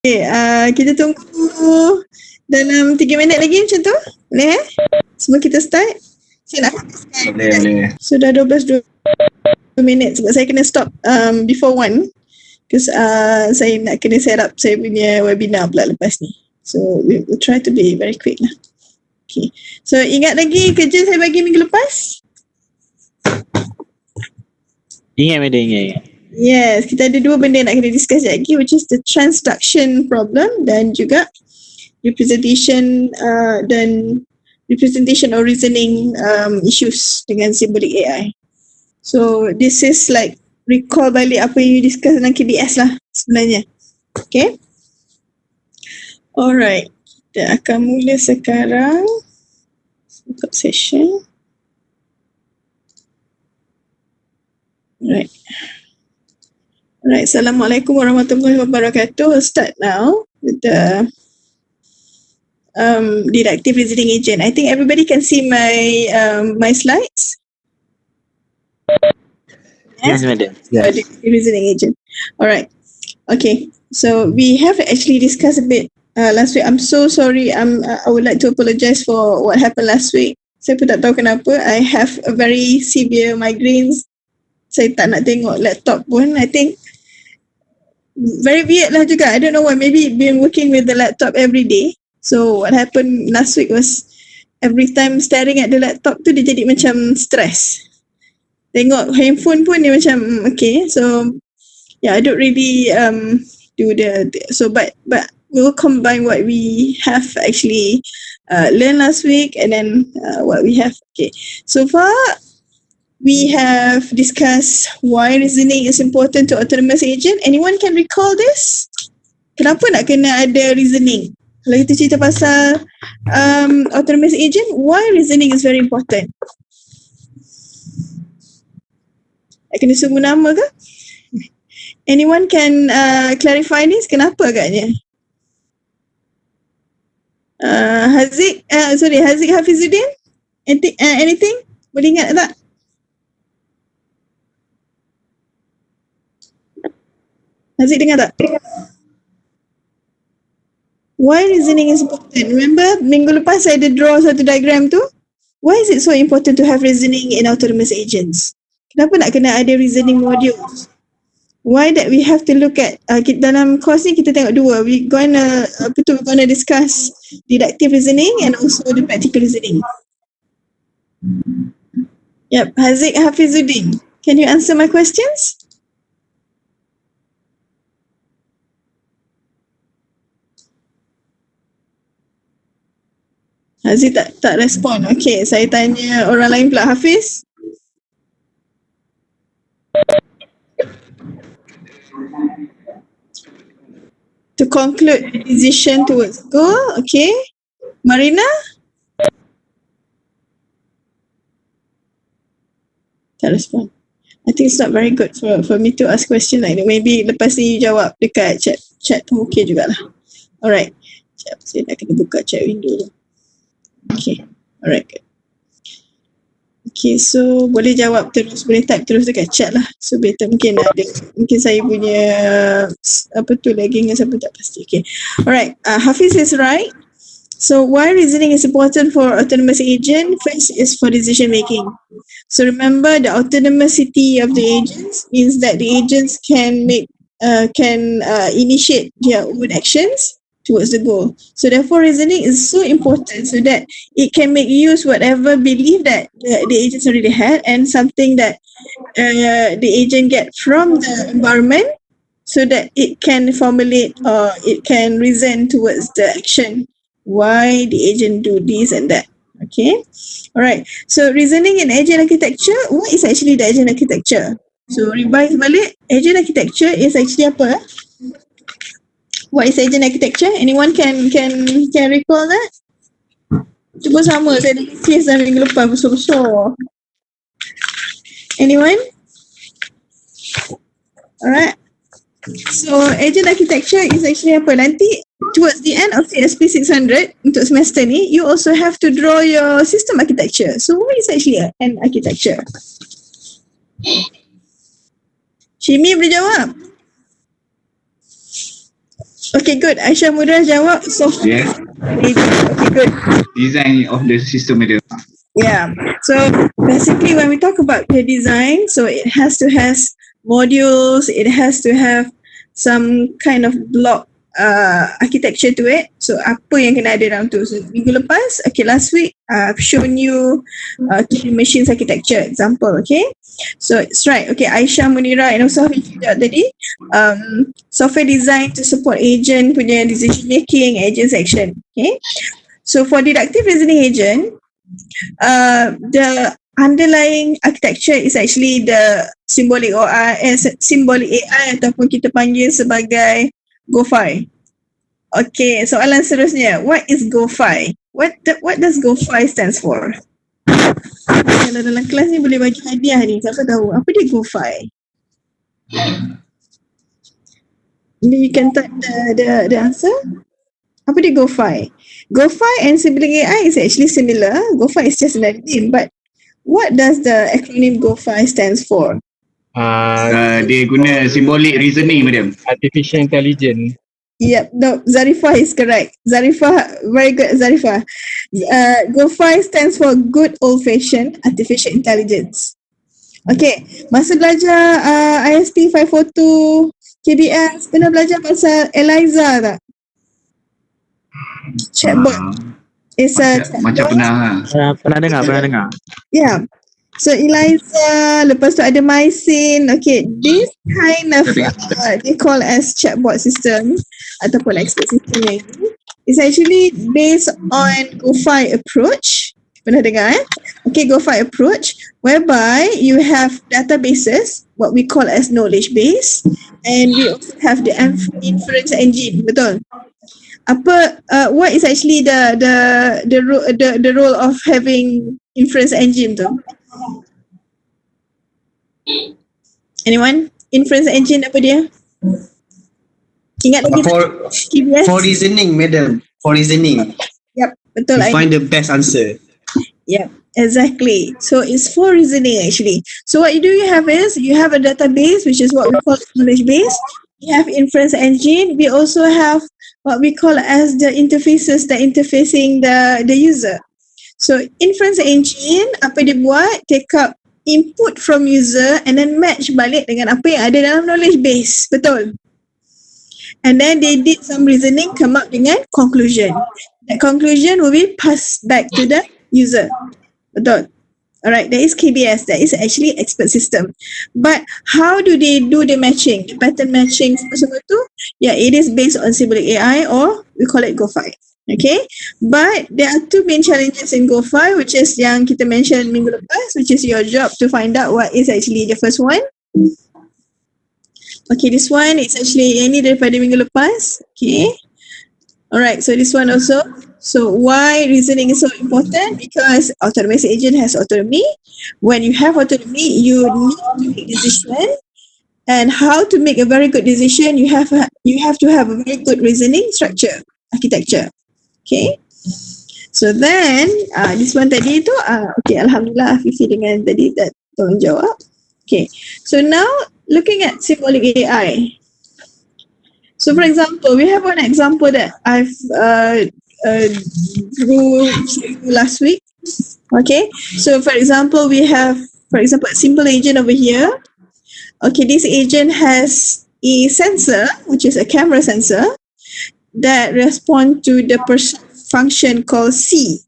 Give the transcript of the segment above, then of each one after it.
Okay, kita tunggu dalam 3 minit lagi macam tu. Boleh Semua kita start. Saya nak habiskan. Boleh. Sudah 12 minit sebab saya kena stop before 1. Because saya nak kena set up saya punya webinar pula lepas ni. So we'll try to be very quick lah. Okay. So ingat lagi kerja saya bagi minggu lepas? Ingat madam, ingat. Yes, kita ada 2 benda nak kena discuss lagi, which is the transduction problem dan juga representation or reasoning issues dengan symbolic AI. So this is like recall balik apa yang you discuss dalam KDS lah sebenarnya. Okay. Alright, kita akan mula sekarang untuk session. Alright. Alright, Assalamualaikum warahmatullahi wabarakatuh. We'll start now with the deductive reasoning agent. I think everybody can see my slides. Yes, madam. Yes. Deductive reasoning agent. Alright. Okay. So we have actually discussed a bit last week. I'm so sorry. I would like to apologize for what happened last week. Saya pun tak tahu kenapa. I have a very severe migraines. Saya tak nak tengok laptop pun. I think very weird lah juga. I don't know why. Maybe been working with the laptop every day. So what happened last week was every time staring at the laptop tu dia jadi macam stress. Tengok handphone pun dia macam okay. So yeah, I don't really do but we'll combine what we have actually learned last week and then what we have. Okay. So far we have discussed why reasoning is important to autonomous agent. Anyone can recall this? Kenapa nak kena ada reasoning? Kalau kita cerita pasal autonomous agent, why reasoning is very important? Nak kena sungguh nama ke? Anyone can clarify this? Kenapa agaknya? Haziq Hafizuddin? Anything? Boleh ingat tak? Haziq dengar tak? Why reasoning is important? Remember minggu lepas saya ada draw satu diagram tu? Why is it so important to have reasoning in autonomous agents? Kenapa nak kena ada reasoning modules? Why that we have to look at dalam course ni kita tengok dua. We're gonna discuss deductive reasoning and also the practical reasoning. Yep, Haziq Hafizuddin, can you answer my questions? Haziq tak respon. Okay, saya tanya orang lain pula. Hafiz? To conclude the decision towards goal, okay. Marina? Tak respon. I think it's not very good for me to ask question like that. Maybe lepas ni you jawab dekat chat pun okay jugalah. Alright. Sekejap, saya nak kena buka chat window tu. Okay. Alright, good. Okay, so boleh jawab terus, boleh type terus dekat chat lah. So better mungkin saya punya lagging siapa tak pasti. Okay. Alright, Hafiz is right. So why reasoning is important for autonomous agent? First is for decision making. So remember the autonomicity of the agents means that the agents can initiate their own actions towards the goal. So therefore reasoning is so important so that it can make use whatever belief that the agents already had and something that the agent get from the environment so that it can formulate or it can reason towards the action why the agent do this and that. Okay. Alright. So reasoning in agent architecture, what is actually the agent architecture? So revise balik, agent architecture is actually apa? What is agent architecture? Anyone can recall that? Cuba sama, saya ada case dah minggu lepas besar-besar. Anyone? Alright. So agent architecture is actually apa? Nanti towards the end of ISP623 untuk semester ni, you also have to draw your system architecture. So what is actually an architecture? Shimi boleh jawab? Okay, good. Aisyah Mudra jawab software. Yes. Okay, good. Design of the system, madam. Yeah. So basically, when we talk about the design, so it has to has modules. It has to have some kind of block architecture to it. So apa yang kena ada dalam tu? So minggu lepas, okay, last week I've shown you machines architecture example. Okay. So it's right. Okay, Aisyah Munira and also Hafiz tadi. Software design to support agent punya decision making, agent action. Okay. So for deductive reasoning agent, the underlying architecture is actually the symbolic symbolic AI ataupun kita panggil sebagai GoFi. Okay, soalan seterusnya, what is GoFi? What does GoFi stands for? Kalau dalam kelas ni boleh bagi hadiah ni, siapa tahu apa dia GoFi? Maybe you can type the answer. Apa dia GoFi? GoFi and symbolic AI is actually similar. GoFi is just another name, but what does the acronym GoFi stands for? Dia guna symbolic reasoning, madam. Artificial intelligence. Yep, no, Zarifah is correct. Zarifah, very good, Zarifah. GoFi stands for Good Old-Fashioned Artificial Intelligence. Okay, masa belajar ISP623 KBS, pernah belajar pasal Eliza tak? Chatbot. It's a Macam pernah. Pernah dengar. Yeah. So Eliza, lepas tu ada Mycin. Okay, this kind of they call as chatbot system ataupun expert system yang ini is actually based on GoFi approach. Pernah dengar Okay, GoFi approach whereby you have databases, what we call as knowledge base, and we also have the inference engine. Betul? What is actually the role of having inference engine tu? Anyone? Inference engine apa dia? Ingat lagi KBS? For reasoning, madam. For reasoning. Yep, betul. To find the best answer. Yep, exactly. So it's for reasoning actually. So what you have is you have a database, which is what we call knowledge base. You have inference engine. We also have what we call as the interfaces that interfacing the user. So inference engine, apa dia buat? Take up input from user and then match balik dengan apa yang ada dalam knowledge base. Betul? And then they did some reasoning, come up dengan conclusion. That conclusion will be passed back to the user. Betul? Alright, that is KBS. That is actually expert system. But how do they do the matching? The pattern matching semua tu? Yeah, it is based on symbolic AI or we call it GoFi. Okay, but there are two main challenges in GoFi, which is yang kita mention minggu lepas, which is your job to find out what is actually the first one. Okay, this one is actually ini daripada minggu lepas. Okay, alright, so this one also. So why reasoning is so important? Because autonomous agent has autonomy. When you have autonomy, you need to make decision. And how to make a very good decision, you have to have a very good reasoning structure, architecture. Okay, so then this one tadi tu okay, Alhamdulillah Fifi dengan tadi that tolong jawab. Okay, so now looking at symbolic AI. So for example, we have one example that I've drew last week. Okay, so for example, we have a simple agent over here. Okay, this agent has a sensor, which is a camera sensor, that respond to the function called see.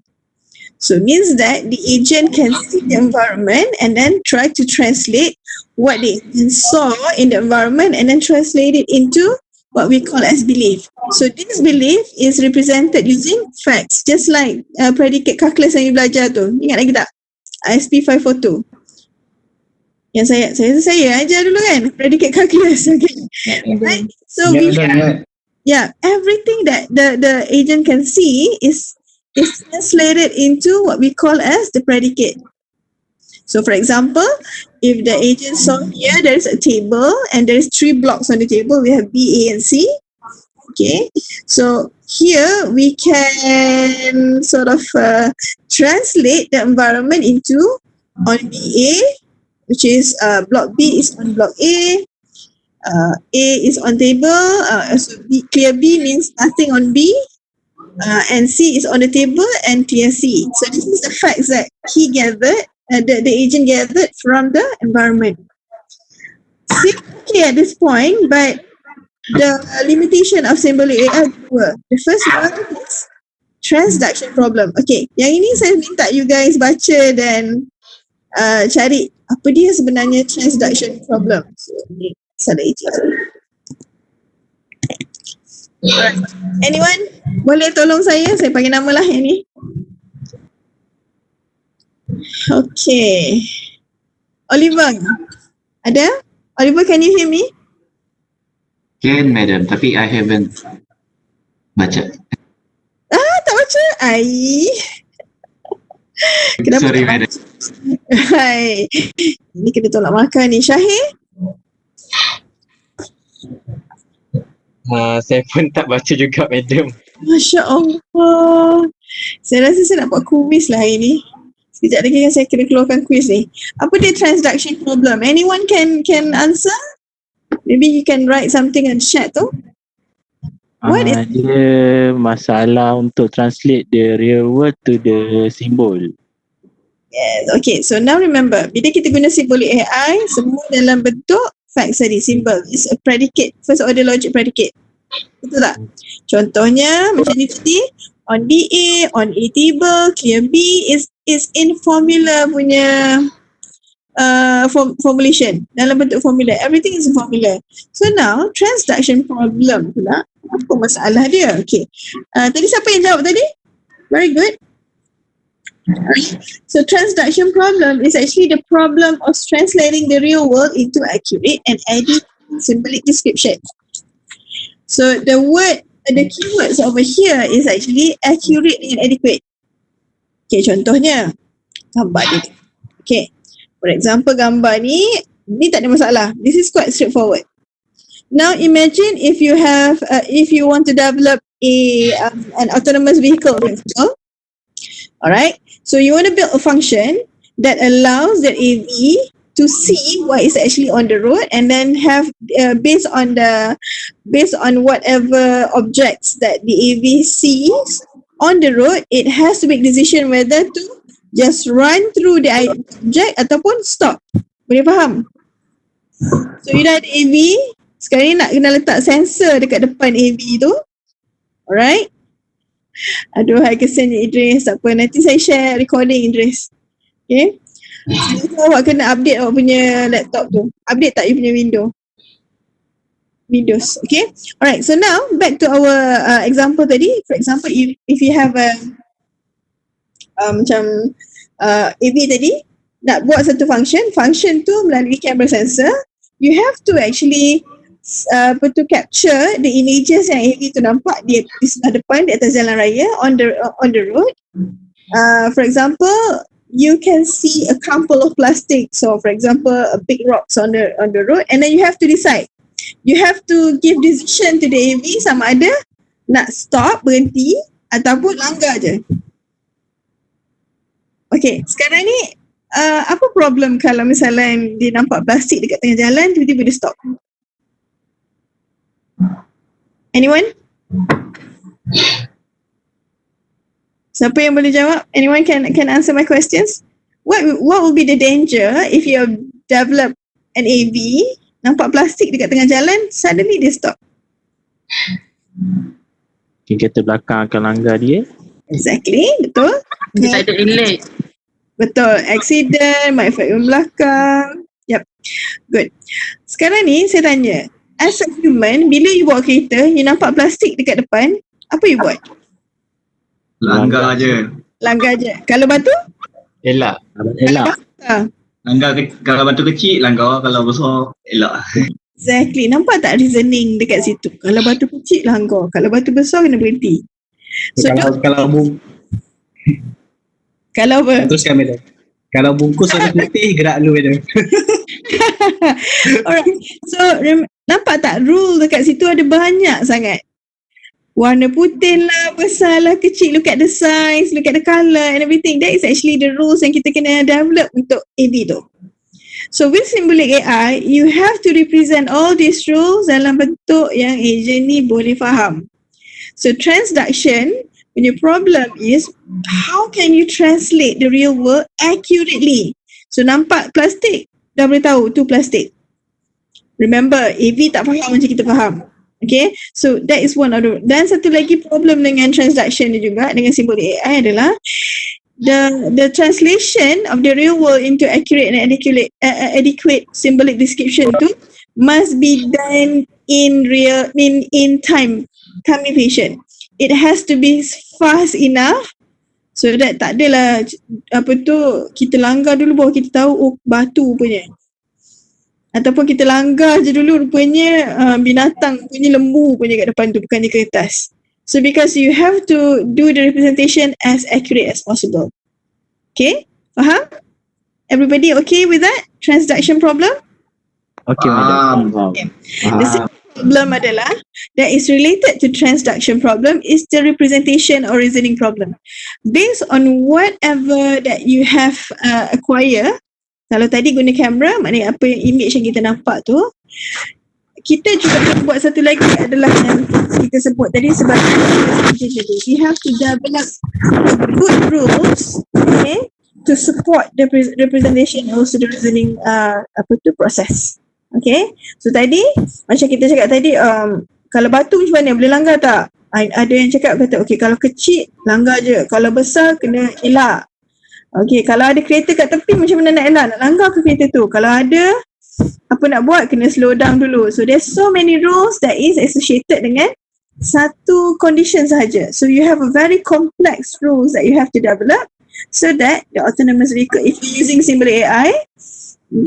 So it means that the agent can see the environment and then try to translate what they saw in the environment and then translate it into what we call as belief. So this belief is represented using facts, just like predicate calculus yang you belajar tu. Ingat lagi tak? ISP623. Yang saya ajar dulu kan, predicate calculus. Okay. Right? So we have everything that the agent can see is translated into what we call as the predicate. So for example, if the agent saw here, there's a table and there's 3 blocks on the table. We have B, A, and C. Okay, so here we can sort of translate the environment into on BA, which is block B is on block A. A is on table, so clear B means nothing on B, and C is on the table and clear C. So this is the facts that he gathered, the agent gathered from the environment. Seems okay at this point, but the limitation of symbolic AI were, the first one is transduction problem. Okay, yang ini saya minta you guys baca dan cari apa dia sebenarnya transduction problem. So, ni salah agent. Alright. Anyone boleh tolong saya panggil nama lah yang ni. Okay. Oliver, ada? Oliver, can you hear me? Can, madam, tapi I haven't baca. Tak baca? Kenapa Sorry, tak madam. baca? Hai. Ni kena tolak makan ni. Syahir? Saya pun tak baca juga, madam. Masya Allah. Saya rasa saya nak buat kuis lah hari ni. Sekejap lagi kan saya kena keluarkan kuis ni. Apa dia transduction problem? Anyone can answer? Maybe you can write something and chat tu. What is Dia masalah untuk translate the real world to the symbol. Yes. Okay, so now remember, bila kita guna symbolic AI, semua dalam bentuk facts tadi, symbol. It's a predicate, first order logic predicate. Betul tak? Contohnya, macam ni tadi, on DA, on A table, clear B is in formula punya formulation, dalam bentuk formula. Everything is a formula. So now, transduction problem pula, apa masalah dia? Okay. Tadi siapa yang jawab tadi? Very good. So transduction problem is actually the problem of translating the real world into accurate and adding symbolic description. So the keywords over here is actually accurate and adequate. Okay, contohnya gambar ni. Okay, for example gambar ni tak ada masalah. This is quite straightforward. Now imagine if you want to develop an autonomous vehicle, for example. Alright, so you want to build a function that allows the AV to see what is actually on the road, and then have based on whatever objects that the AV sees on the road, it has to make decision whether to just run through the object ataupun stop. Boleh faham? So you dah ada AV, sekarang ni nak kena letak sensor dekat depan AV tu. Alright. Aduh, hai kesiannya Idris. Tak apa, nanti saya share recording Idris. Okay. So awak kena update awak punya laptop tu. Update tak you punya Windows. Okay. Alright, so now back to our example tadi. For example, if you have a macam AV tadi, nak buat satu function tu melalui camera sensor, you have to actually to capture the images yang AV tu nampak di sebelah depan di atas jalan raya on the road. For example, you can see a couple of plastic. So for example, a big rocks on the road, and then you have to decide. You have to give decision to the AV sama ada nak stop, berhenti ataupun langgar je. Okay, sekarang ni apa problem kalau misalnya dia nampak plastik dekat tengah jalan, tiba-tiba dia stop? Anyone? Siapa yang boleh jawab? Anyone can answer my questions? What will be the danger if you develop an AV, nampak plastik dekat tengah jalan, suddenly dia stop? Mungkin kereta belakang akan langgar dia. Exactly, betul. Dia tak ada relay. Betul, accident, might affect yang belakang. Yep, good. Sekarang ni saya tanya, as a human, bila you bawa kereta, you nampak plastik dekat depan, apa you buat? Langgar je. Langgar je. Kalau batu? Elak. Langgar kalau batu kecil, langgar. Kalau besar, elak. Exactly. Nampak tak reasoning dekat situ? Kalau batu kecil, langgar. Kalau batu besar, kena berhenti. So, kalau apa? Teruskan, madam. Kalau bungkus warna putih, gerak dulu, madam. Alright. So, nampak tak rule dekat situ ada banyak sangat. Warna putih lah, besar lah, kecil. Look at the size, look at the colour and everything. That is actually the rules yang kita kena develop untuk AV tu. So with symbolic AI, you have to represent all these rules dalam bentuk yang agent ni boleh faham. So transduction, when your problem is how can you translate the real world accurately? So nampak plastik, dah boleh tahu tu plastik. Remember, AV tak faham macam kita faham. Okay, so that is one of the. Dan satu lagi problem dengan transduction ni juga, dengan symbolic AI adalah the translation of the real world into accurate and adequate symbolic description tu must be done in time efficient. It has to be fast enough so that tak adalah kita langgar dulu baru kita tahu oh batu punya. Ataupun kita langgar je dulu rupanya binatang punya, lembu punya kat depan tu, bukannya kertas. So because you have to do the representation as accurate as possible. Okay, faham? Everybody okay with that? Transduction problem? Okay, madam. Okay. The second problem adalah that is related to transduction problem is the representation or reasoning problem. Based on whatever that you have acquired, kalau tadi guna kamera, maknanya apa yang image yang kita nampak tu, kita juga buat satu lagi adalah yang kita sebut tadi sebagai representation. We have to develop good rules, okay, to support the representation and also the reasoning process. Okay, so tadi macam kita cakap tadi, kalau batu macam mana, boleh langgar tak? Ada yang cakap kata okay, kalau kecil langgar je, kalau besar kena elak. Okay, kalau ada kereta kat tepi macam mana nak elak? Nak langgar ke kereta tu? Kalau ada, apa nak buat? Kena slow down dulu. So there's so many rules that is associated dengan satu condition sahaja. So you have a very complex rules that you have to develop so that the autonomous vehicle, if you're using symbolic AI,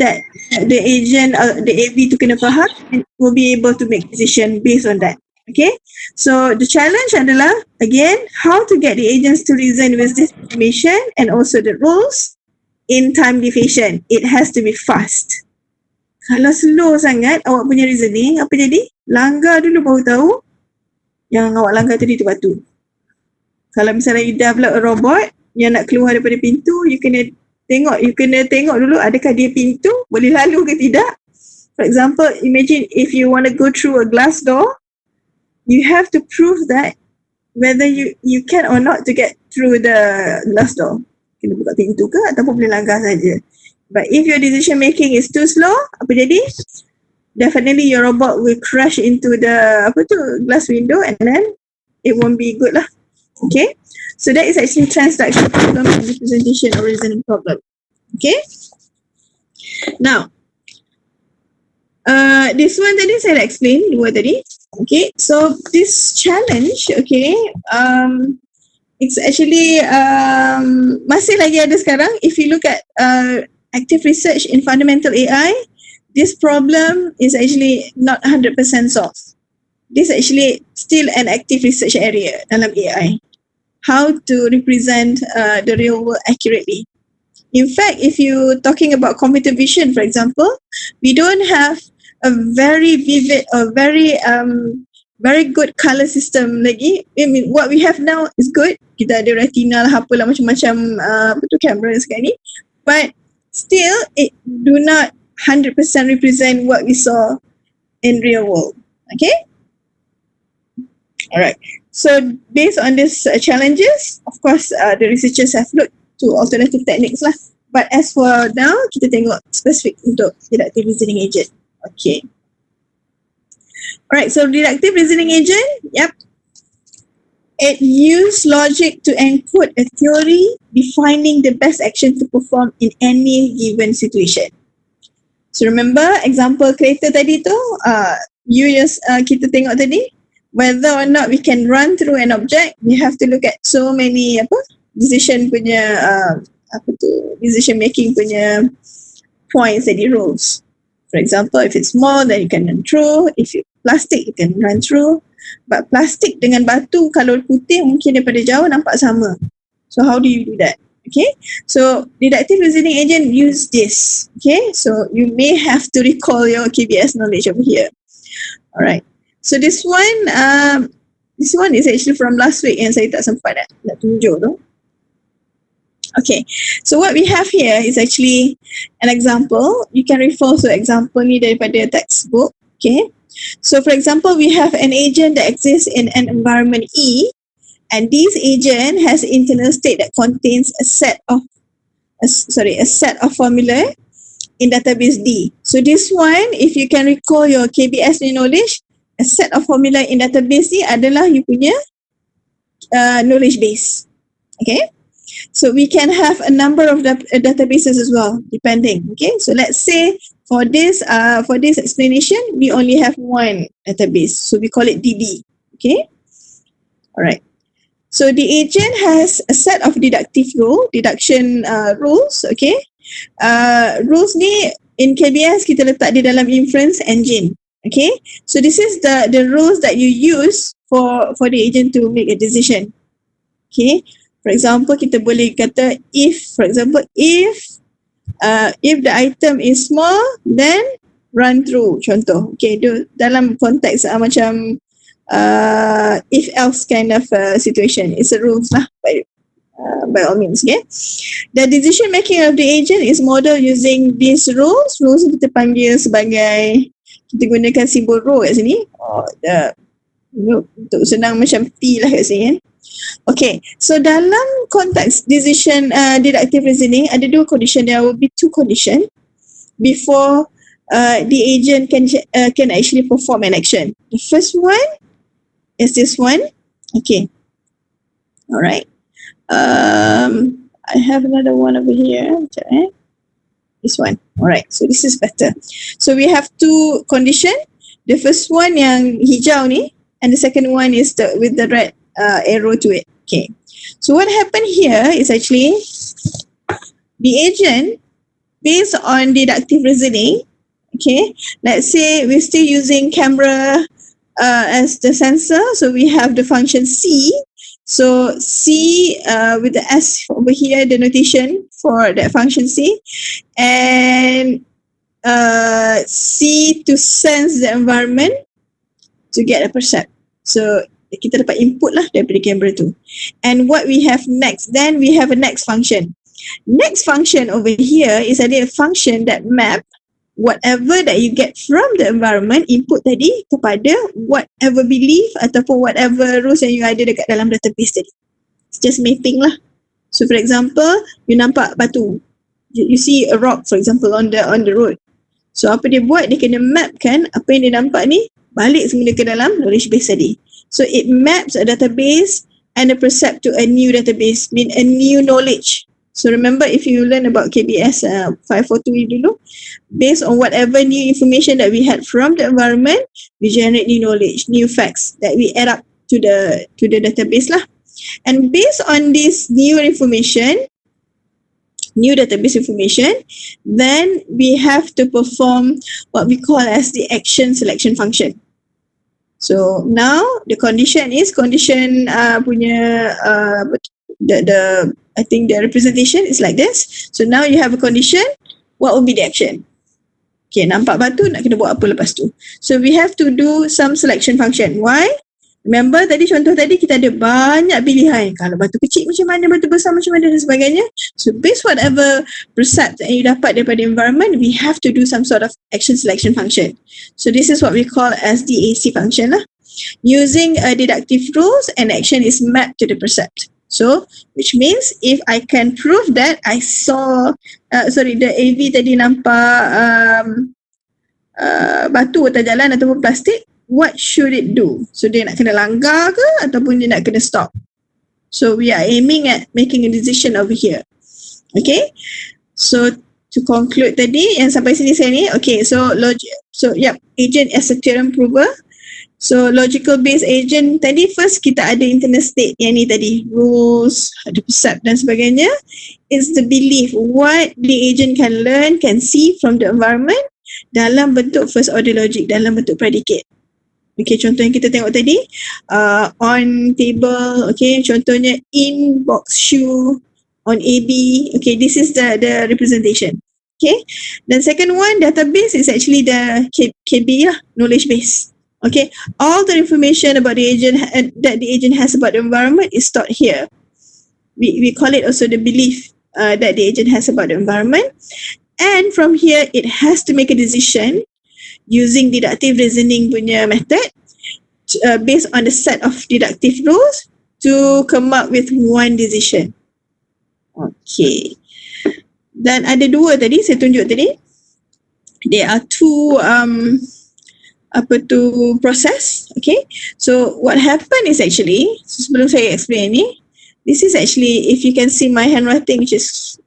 that the agent, the AV tu kena faham and will be able to make decision based on that. Okay, so the challenge adalah again how to get the agents to reason with this information and also the rules in time efficient. It has to be fast. Kalau slow sangat awak punya reasoning, apa jadi? Langgar dulu baru tahu yang awak langgar tadi tu batu. Kalau misalnya you develop a robot yang nak keluar daripada pintu, you kena tengok dulu adakah dia pintu boleh lalu ke tidak. For example, imagine if you want to go through a glass door, you have to prove that whether you can or not to get through the glass door. Kena buka pintu ke ataupun boleh langgar saja. But if your decision making is too slow, apa jadi? Definitely your robot will crash into the glass window and then it won't be good lah. Okay, so that is actually transduction problem and representation or reasoning problem. Okay, now this one tadi saya dah explain dua tadi. Okay, so this challenge, okay, it's actually masih lagi ada sekarang. If you look at active research in fundamental AI, this problem is actually not 100% solved. This is actually still an active research area dalam AI. How to represent the real world accurately. In fact, if you're talking about computer vision, for example, we don't have a very vivid or very good color system lagi. I mean, what we have now is good. Kita ada retina lah, apalah macam-macam kamera sekarang ni. But still, it do not 100% represent what we saw in real world. Okay? Alright. So based on these challenges, of course, the researchers have looked to alternative techniques lah. But as for now, kita tengok specific untuk deductive reasoning agent. Okay. Alright, so deductive reasoning agent, yep. It uses logic to encode a theory defining the best action to perform in any given situation. So remember example kereta tadi tu, kita tengok tadi, whether or not we can run through an object, we have to look at so many decision making punya points and rules. For example, if it's small, then you can run through. If it's plastic, you can run through. But plastic dengan batu, kalau putih mungkin daripada jauh nampak sama. So how do you do that? Okay, so deductive reasoning agent use this. Okay, so you may have to recall your KBS knowledge over here. Alright, so this one is actually from last week yang saya tak sempat nak tunjuk tu. Okay, so what we have here is actually an example. You can refer to example ni daripada textbook. Okay, so for example, we have an agent that exists in an environment E, and this agent has an internal state that contains a set of formula in database D. So this one, if you can recall your KBS ni knowledge, a set of formula in database D adalah you punya knowledge base. Okay, so we can have a number of databases as well, depending. Okay, so let's say for this explanation, we only have one database, so we call it DB. Okay, all right. So the agent has a set of deduction rules. Okay, rules ni in KBS kita letak di dalam inference engine. Okay, so this is the rules that you use for the agent to make a decision. Okay, for example, kita boleh kata if the item is small, then run through, contoh. Okay, dalam konteks macam if else kind of situation. It's a rules lah by all means. Okay, the decision making of the agent is modeled using these rules. Rules kita panggil sebagai, kita gunakan simbol row kat sini untuk senang macam T lah kat sini kan. Okay, so dalam konteks decision deductive reasoning ada dua condition. There will be two condition before the agent can actually perform an action. The first one is this one. Okay, all right. I have another one over here. This one. All right, so this is better. So we have two condition. The first one yang hijau ni, and the second one is with the red arrow to it. Okay, so what happened here is actually the agent, based on deductive reasoning, okay, let's say we're still using camera as the sensor, so we have the function C. So C with the S over here, the notation for that function C, and C to sense the environment to get a percept. So kita dapat input lah daripada kamera tu. And what we have next, then we have a next function. Next function over here is a function that map whatever that you get from the environment input tadi kepada whatever belief ataupun whatever rules yang you ada dekat dalam database tadi. It's just mapping lah. So for example, you nampak batu. You see a rock for example on the road. So apa dia buat, dia kena mapkan apa yang dia nampak ni balik semula ke dalam knowledge base tadi. So it maps a database and a percept to a new database, mean a new knowledge. So remember, if you learn about KBS 543 dulu, based on whatever new information that we had from the environment, we generate new knowledge, new facts that we add up to the database lah. And based on this new information, new database information, then we have to perform what we call as the action selection function. So now the condition is I think the representation is like this. So now you have a condition, what will be the action? Okay, nampak batu, nak kena buat apa lepas tu? So we have to do some selection function. Why? Remember tadi contoh tadi kita ada banyak pilihan. Kalau batu kecil macam mana, batu besar macam mana dan sebagainya. So based whatever percept that you dapat daripada environment, we have to do some sort of action selection function. So this is what we call as the AC function lah. Using deductive rules, an action is mapped to the percept. So which means if I can prove that I saw the AV tadi nampak batu atas jalan ataupun plastik, what should it do? So dia nak kena langgar ke ataupun dia nak kena stop? So we are aiming at making a decision over here. Okay, so to conclude tadi yang sampai sini saya ni, okay, so agent as a theorem prover. So logical based agent tadi, first kita ada internal state yang ni tadi, rules, ada percept dan sebagainya. It's the belief what the agent can learn, can see from the environment dalam bentuk first order logic, dalam bentuk predicate. Okay, contoh yang kita tengok tadi, on table, okay, contohnya in box shoe, on AB, okay, this is the representation. Okay, then second one, database is actually the KB lah, knowledge base. Okay, all the information about the agent that the agent has about the environment is stored here. We call it also the belief that the agent has about the environment. And from here, it has to make a decision using deductive reasoning punya method based on the set of deductive rules to come up with one decision. Okay. Dan ada dua tadi, saya tunjuk tadi. There are two process. Okay. So what happened is actually, sebelum saya explain ni, this is actually, if you can see my handwriting, which is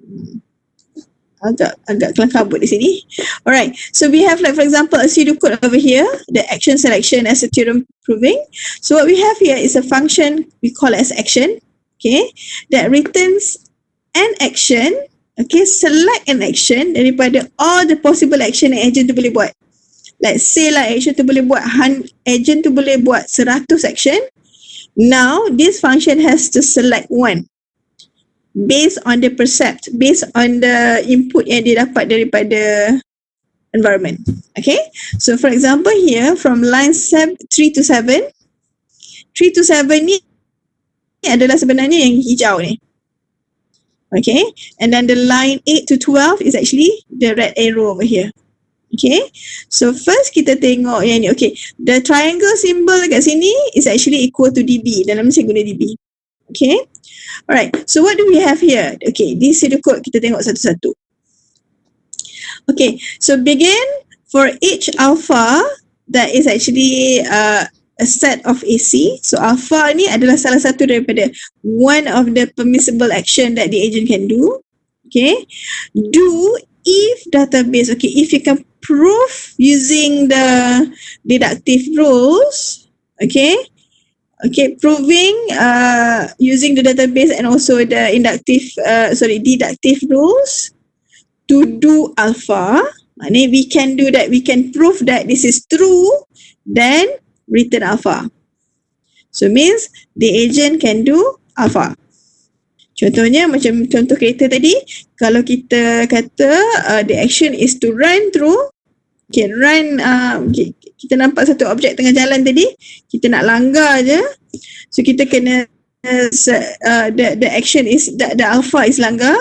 agak kelam kabut di sini. Alright, so we have, like, for example, a pseudocode over here, the action selection as a theorem proving. So what we have here is a function we call as action, okay, that returns an action, okay, select an action daripada all the possible action yang agent tu boleh buat. Let's say lah agent tu boleh buat 100 action. Now this function has to select one based on the based on the input yang dia dapat daripada environment. Okay, so for example here from line 3 to 7 ni adalah sebenarnya yang hijau ni. Okay, and then the line 8 to 12 is actually the red arrow over here. Okay, so first kita tengok yang ni. Okay, the triangle symbol kat sini is actually equal to dB. Dalam ni saya guna dB. Okay, alright, so what do we have here? Okay, this is the code, kita tengok satu-satu. Okay, so begin for each alpha that is actually a set of AC. So alpha ni adalah salah satu daripada one of the permissible action that the agent can do. Okay, do if database, okay, if you can prove using the deductive rules, okay, proving using the database and also the deductive rules to do alpha. Maknanya we can do that, we can prove that this is true, then return alpha. So means the agent can do alpha. Contohnya macam contoh kereta tadi, kalau kita kata the action is to run through, okay, kita nampak satu objek tengah jalan tadi, kita nak langgar je, so kita kena the action is the alpha is langgar,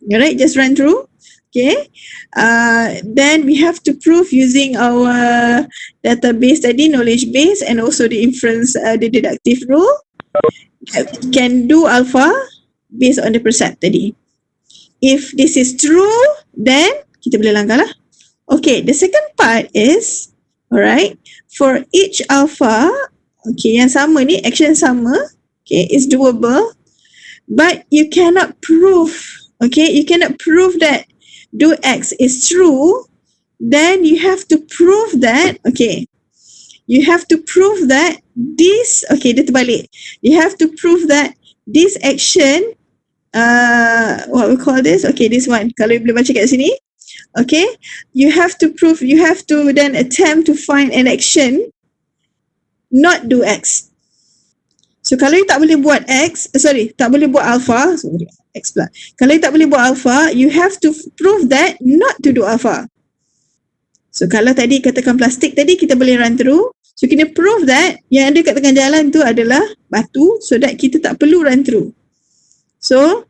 alright, just run through. Okay, then we have to prove using our database tadi, knowledge base, and also the inference, the deductive rule, can do alpha based on the percept tadi. If this is true, then kita boleh langgar lah. Okay, the second part is, alright, for each alpha, okay, yang sama ni, action sama, okay, is doable, but you cannot prove, okay, you cannot prove that do X is true, then you have to prove that, okay, you have to prove that this, okay, dia terbalik. You have to prove that this action, what we call this, okay, this one, kalau you boleh baca kat sini, okay, you have to prove, you have to then attempt to find an action not do X. So kalau you tak boleh buat X, tak boleh buat alpha, X pula. Kalau you tak boleh buat alpha, you have to prove that not to do alpha. So kalau tadi katakan plastik tadi kita boleh run through, so kita prove that yang ada kat tengah jalan tu adalah batu, so that kita tak perlu run through. So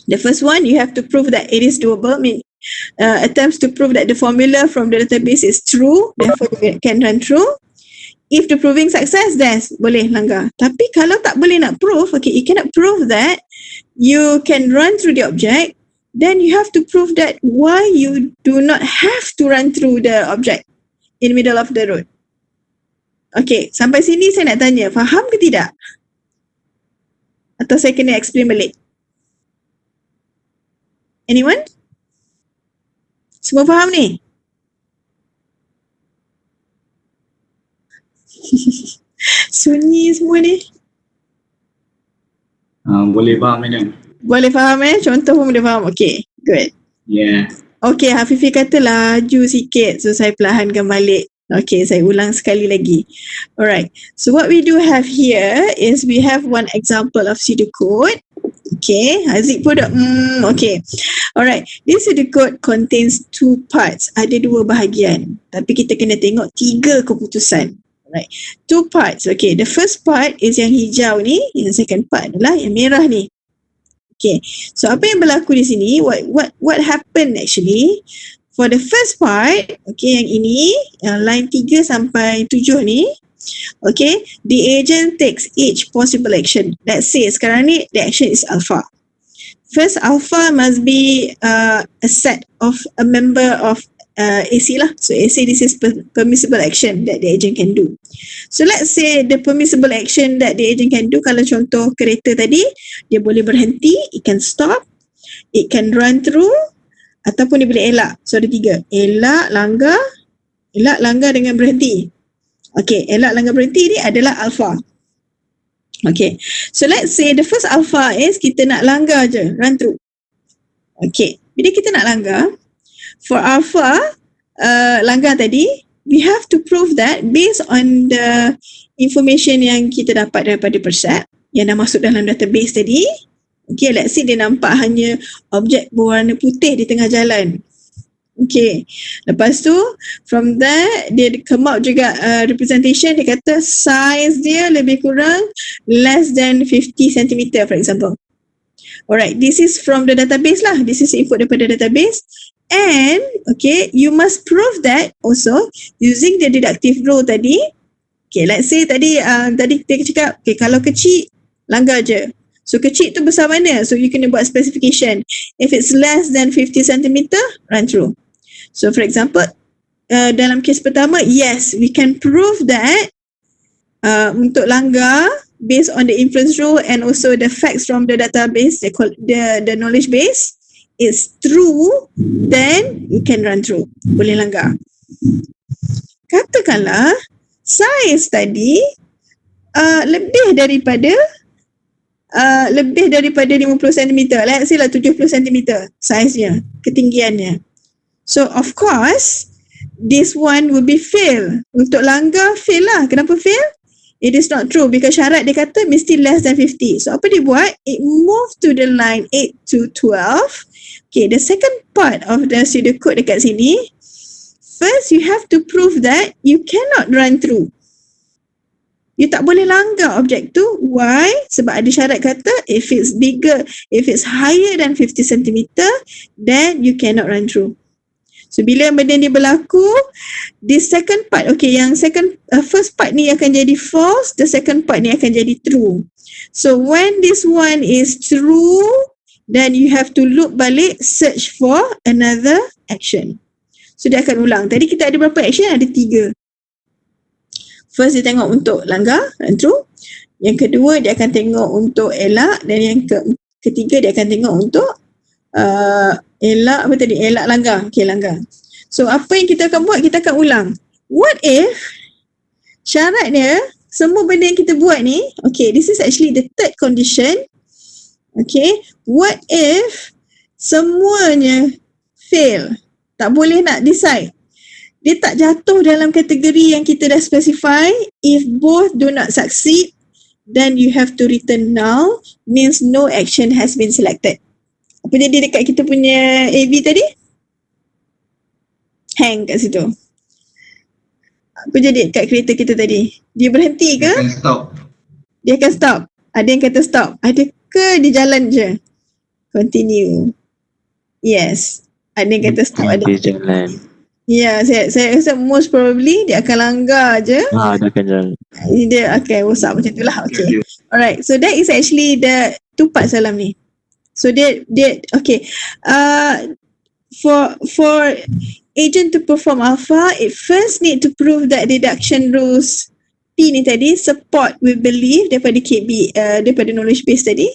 the first one, you have to prove that it is doable, attempts to prove that the formula from the database is true, therefore you can run through. If the proving success, then boleh langgar. Tapi kalau tak boleh nak prove, okay, you cannot prove that you can run through the object, then you have to prove that why you do not have to run through the object in the middle of the road. Okay, sampai sini saya nak tanya, faham ke tidak? Atau saya kena explain balik? Anyone? Semua faham ni? Sunyi semua ni. Boleh faham madam. Boleh faham contoh pun boleh faham. Okay, good. Yeah. Okay, Hafifi kata laju sikit, so saya perlahankan balik. Okay, saya ulang sekali lagi. Alright, so what we do have here is we have one example of pseudocode. Okay, Haziq pun dah okay. Alright, this pseudocode contains two parts. Ada dua bahagian, tapi kita kena tengok 3 keputusan. Right. 2 parts. Okay, the first part is yang hijau ni, yang second part adalah yang merah ni. Okay, so apa yang berlaku di sini, what happened actually for the first part, okay, yang ini, yang line 3 sampai 7 ni, okay, the agent takes each possible action. Let's say sekarang ni the action is alpha. First, alpha must be a set of a member of AC lah. So AC, this is permissible action that the agent can do. So let's say the permissible action that the agent can do, kalau contoh kereta tadi, dia boleh berhenti, it can stop, it can run through, ataupun dia boleh elak. So ada 3. Elak, langgar dengan berhenti. Okay, elak, langgar, berhenti ni adalah alpha. Okay, so let's say the first alpha is kita nak langgar je, run through. Okay, bila kita nak langgar, for alpha, langgar tadi, we have to prove that based on the information yang kita dapat daripada percept, yang dah masuk dalam database tadi. Okay, let's say dia nampak hanya objek berwarna putih di tengah jalan. Okay, lepas tu from there dia come out juga representation, dia kata size dia lebih kurang less than 50 cm for example. Alright, this is from the database lah, this is input daripada database, and okay, you must prove that also using the deductive rule tadi. Okay, let's say tadi kita cakap, okay, kalau kecil langgar je. So kecil tu besar mana? So you kena buat specification. If it's less than 50 cm, run through. So for example, dalam kes pertama, yes, we can prove that untuk langgar based on the inference rule and also the facts from the database, the knowledge base is true, then you can run through. Boleh langgar. Katakanlah size tadi lebih daripada 50 cm, let's say lah 70 cm size-nya, ketinggiannya. So of course, this one will be fail. Untuk langgar, fail lah. Kenapa fail? It is not true because syarat dia kata mesti less than 50. So apa dia buat? It move to the line 8 to 12. Okay, the second part of the pseudocode dekat sini, first you have to prove that you cannot run through. You tak boleh langgar objek tu. Why? Sebab ada syarat kata if it's higher than 50 cm, then you cannot run through. So bila benda ni berlaku, this second part, okay, yang first part ni akan jadi false, the second part ni akan jadi true. So when this one is true, then you have to loop balik, search for another action. So dia akan ulang. Tadi kita ada berapa action? Ada 3. First dia tengok untuk langgar, run through. Yang kedua dia akan tengok untuk elak, dan yang ketiga dia akan tengok untuk elak langgar. Okay, langgar. So apa yang kita akan buat? Kita akan ulang. What if syarat dia, semua benda yang kita buat ni, okay, this is actually the third condition. Okay, what if semuanya fail? Tak boleh nak decide. Dia tak jatuh dalam kategori yang kita dah specify. If both do not succeed, then you have to return null, means no action has been selected. Apa jadi dekat kita punya AV tadi? Hang kat situ. Apa jadi kat kereta kita tadi? Dia berhenti ke? Dia akan stop. Dia akan stop. Ada yang kata stop. Ada ke dia jalan je? Continue. Yes. Ada yang kata stop. Ada Dia jalan. Ya, saya rasa most probably dia akan langgar je. Dia akan jalan. Dia akan rosak macam tu lah. Okay. Alright. So that is actually the 2 parts dalam ni. So dia okay. For agent to perform alpha, it first need to prove that deduction rules P ni tadi support with belief daripada KB, daripada knowledge base tadi,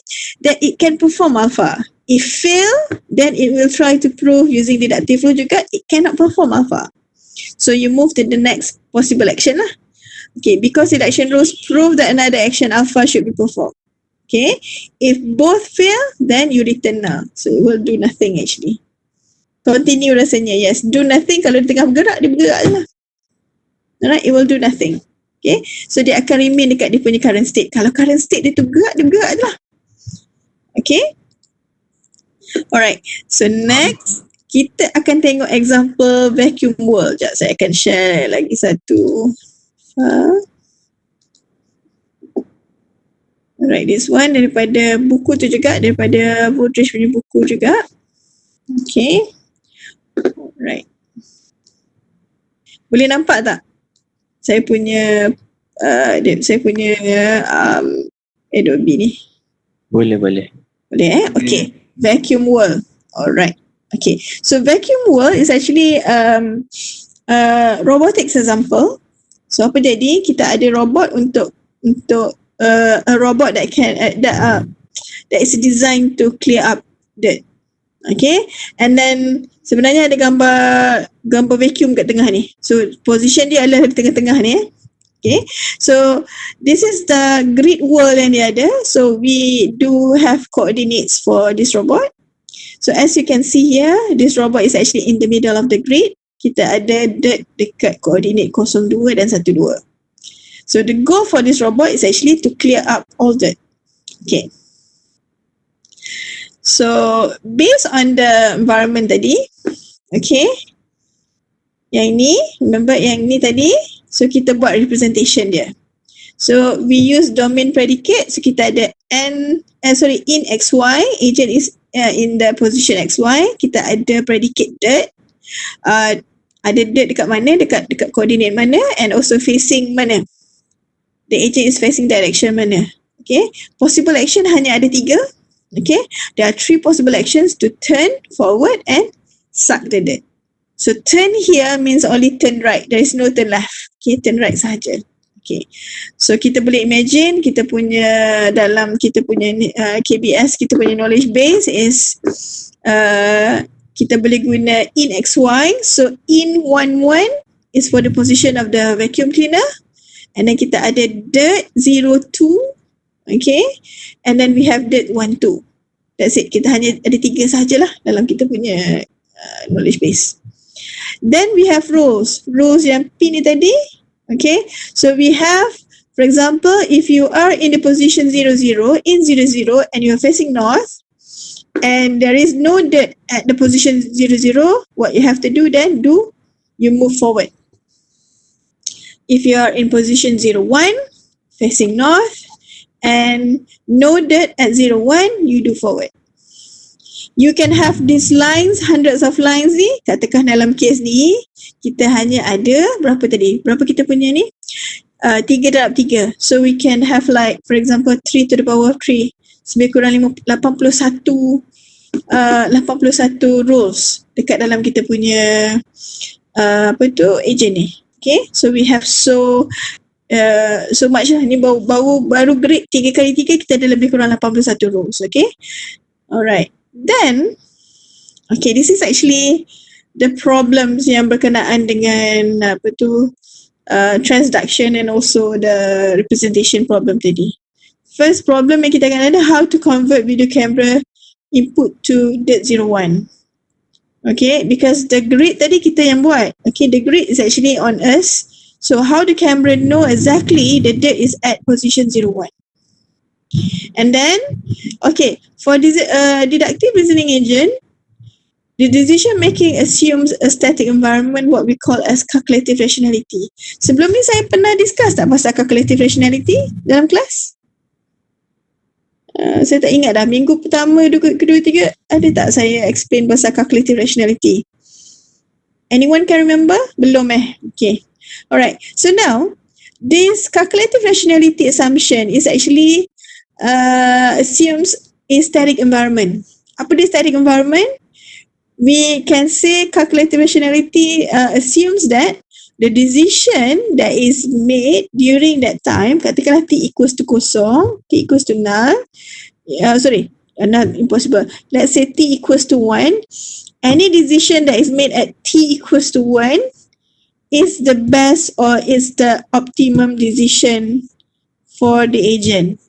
that it can perform alpha. If fail, then it will try to prove using deductive rule juga it cannot perform alpha. So you move to the next possible action lah. Okay, because deduction rules prove that another action alpha should be performed. Okay, if both fail, then you return null. So it will do nothing actually. Continue rasanya, yes. Do nothing, kalau dia tengah bergerak, dia bergerak je lah. Alright, it will do nothing. Okay, so dia akan remain dekat dia punya current state. Kalau current state dia tu bergerak, dia bergerak je lah. Okay. Alright, so next, kita akan tengok example vacuum world. Sekejap, saya akan share lagi satu. Alright, this one daripada buku tu juga, daripada Woodridge punya buku juga. Okay. Alright. Boleh nampak tak? Saya punya Adobe ni. Boleh. Boleh Okay. Vacuum world. Alright. Okay. So vacuum world is actually robotics example. So apa jadi? Kita ada robot untuk a robot that can that is designed to clear up dirt. Okay. And then sebenarnya ada gambar vacuum kat tengah ni. So position dia adalah di tengah-tengah ni. Okay. So this is the grid world yang dia ada. So we do have coordinates for this robot. So as you can see here, this robot is actually in the middle of the grid. Kita ada dirt dekat koordinat 02 dan 12. So the goal for this robot is actually to clear up all dirt. Okay. So based on the environment tadi, okay, yang ni, remember yang ni tadi, so kita buat representation dia. So we use domain predicate, so kita ada in xy, agent is in the position xy, kita ada predicate dirt, ada dirt dekat mana, dekat koordinat mana, and also facing mana. The agent is facing direction mana. Okay, possible action hanya ada 3. Okay, there are 3 possible actions: to turn, forward and suck the dirt. So turn here means only turn right, there is no turn left. Okay, turn right sahaja. Okay, so kita boleh imagine kita punya dalam kita punya KBS, kita punya knowledge base is kita boleh guna in xy. So in 11 is for the position of the vacuum cleaner, and then kita ada dirt 02, okay, and then we have dirt 12. That's it. Kita hanya ada 3 sahajalah dalam kita punya knowledge base. Then we have rows yang P ni tadi. Okay, so we have, for example, if you are in the position 00 in 00 and you are facing north and there is no dirt at the position 00, what you have to do then, you move forward. If you are in position 01 facing north and no dirt at 01, you do forward. You can have these lines, hundreds of lines ni. Katakan dalam case ni, kita hanya ada berapa tadi? Berapa kita punya ni? 3 darab 3. So we can have like, for example, 3 to the power of 3. Lebih kurang 81 rules dekat dalam kita punya agent ni. Okay, so we have so much lah. Ni baru grade 3 kali 3 kita ada lebih kurang 81 rules. Okay, alright. Then, okay, this is actually the problems yang berkenaan dengan transduction and also the representation problem tadi. First problem yang kita akan ada, how to convert video camera input to dirt 01. Okay, because the grid tadi kita yang buat. Okay, the grid is actually on us. So how the camera know exactly the dirt is at position 01. And then, okay, for this deductive reasoning agent, the decision making assumes a static environment, what we call as calculative rationality. Sebelum ni saya pernah discuss tak pasal calculative rationality dalam kelas? Saya tak ingat dah. Minggu pertama, kedua, tiga, ada tak saya explain pasal calculative rationality? Anyone can remember? Belum Okay. Alright. So now, this calculative rationality assumption is actually assumes a static environment. Apa dia static environment? We can say calculative rationality assumes that the decision that is made during that time, katakanlah t equals to 0, t equals to null, not impossible. Let's say t equals to 1. Any decision that is made at t equals to 1 is the best or is the optimum decision for the agent.